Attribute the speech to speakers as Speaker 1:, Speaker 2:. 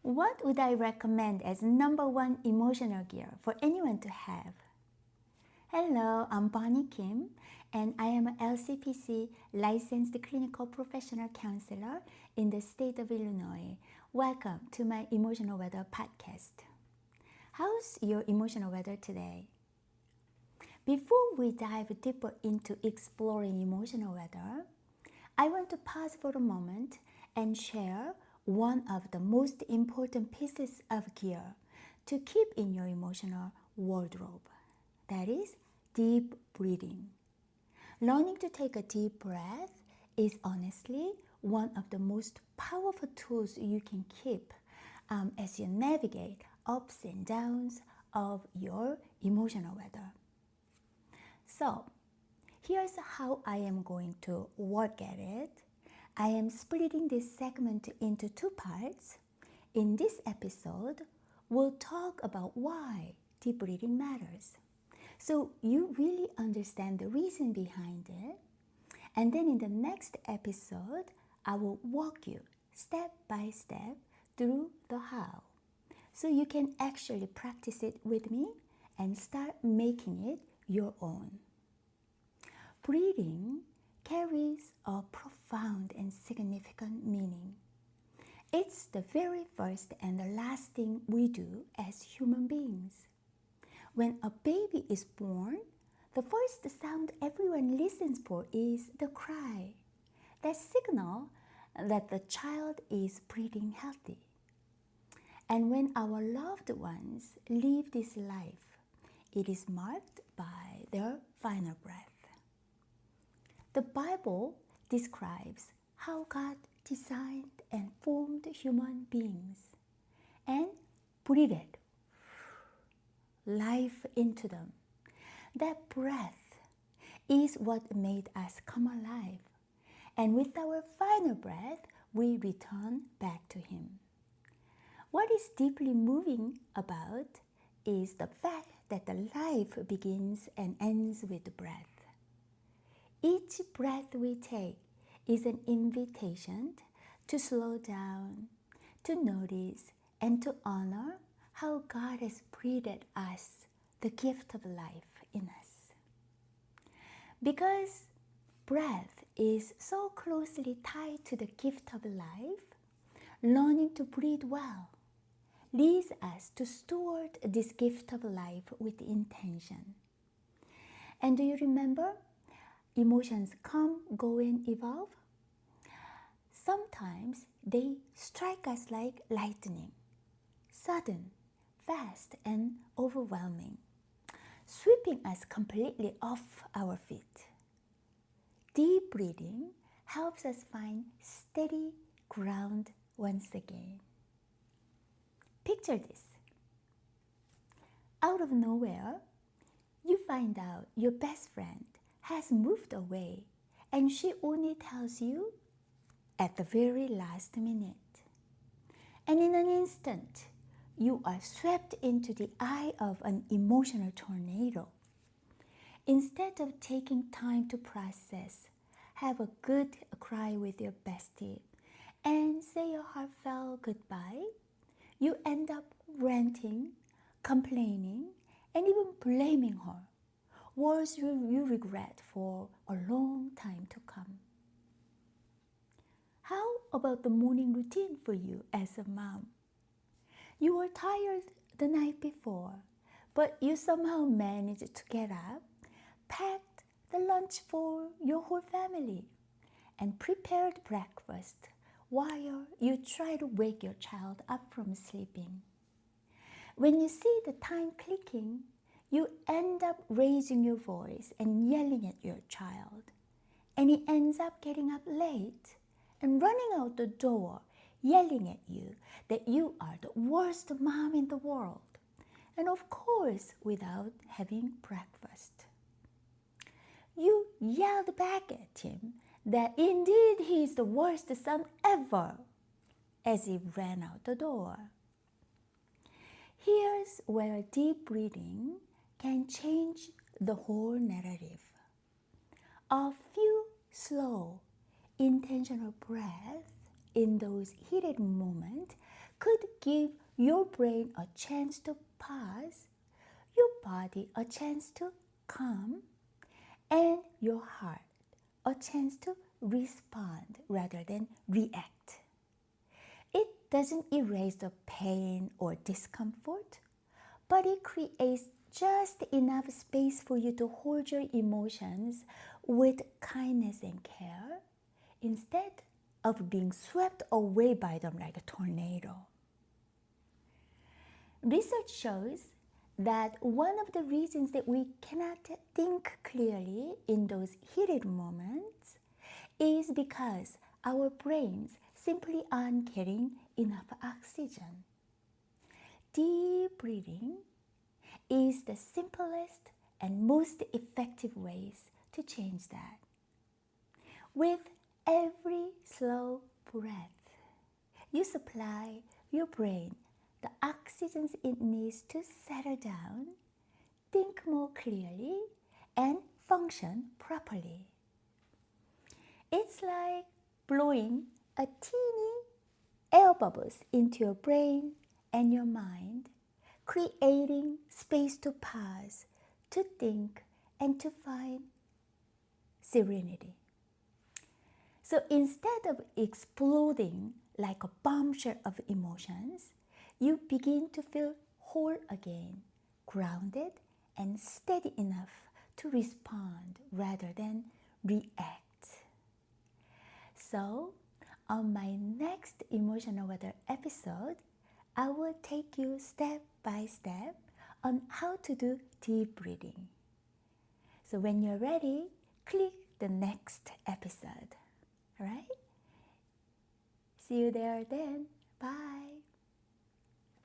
Speaker 1: What would I recommend as number one emotional gear for anyone to have? Hello, I'm Bonnie Kim, and I am an LCPC licensed clinical professional counselor in the state of Illinois. Welcome to my Emotional Weather podcast. How's your emotional weather today? Before we dive deeper into exploring emotional weather, I want to pause for a moment and share one of the most important pieces of gear to keep in your emotional wardrobe. That is deep breathing. Learning to take a deep breath is honestly one of the most powerful tools you can keep as you navigate ups and downs of your emotional weather. So, here's how I am going to work at it. I am splitting this segment into two parts. In this episode, we'll talk about why deep breathing matters, so you really understand the reason behind it. And then in the next episode, I will walk you step by step through the how, so you can actually practice it with me and start making it your own. Breathing carries a profound and significant meaning. It's the very first and the last thing we do as human beings. When a baby is born, the first sound everyone listens for is the cry. That signal that the child is breathing healthy. And when our loved ones leave this life, it is marked by their final breath. The Bible describes how God designed and formed human beings and breathed life into them. That breath is what made us come alive. And with our final breath, we return back to Him. What is deeply moving about is the fact that the life begins and ends with the breath. Each breath we take is an invitation to slow down, to notice, and to honor how God has breathed us the gift of life in us. Because breath is so closely tied to the gift of life, learning to breathe well leads us to steward this gift of life with intention. And do you remember? Emotions come, go, and evolve. Sometimes they strike us like lightning, sudden, fast, and overwhelming, sweeping us completely off our feet. Deep breathing helps us find steady ground once again. Picture this. Out of nowhere, you find out your best friend has moved away, and she only tells you at the very last minute. And in an instant, you are swept into the eye of an emotional tornado. Instead of taking time to process, have a good cry with your bestie, and say a heartfelt goodbye, you end up ranting, complaining, and even blaming her. Words you regret for a long time to come. How about the morning routine for you as a mom? You were tired the night before, but you somehow managed to get up, packed the lunch for your whole family, and prepared breakfast while you try to wake your child up from sleeping. When you see the time clicking, you end up raising your voice and yelling at your child, and he ends up getting up late and running out the door, yelling at you that you are the worst mom in the world, and of course without having breakfast. You yelled back at him that indeed he is the worst son ever as he ran out the door. Here's where deep breathing can change the whole narrative. A few slow, intentional breaths in those heated moments could give your brain a chance to pause, your body a chance to calm, and your heart a chance to respond rather than react. It doesn't erase the pain or discomfort, but it creates just enough space for you to hold your emotions with kindness and care instead of being swept away by them like a tornado. Research shows that one of the reasons that we cannot think clearly in those heated moments is because our brains simply aren't getting enough oxygen. Deep breathing is the simplest and most effective ways to change that. With every slow breath, you supply your brain the oxygen it needs to settle down, think more clearly, and function properly. It's like blowing a teeny air bubbles into your brain and your mind, creating space to pause, to think, and to find serenity. So instead of exploding like a bombshell of emotions, you begin to feel whole again, grounded and steady enough to respond rather than react. So, on my next Emotional Weather episode, I will take you step by step on how to do deep breathing. So when you're ready, click the next episode. All right? See you there then. Bye.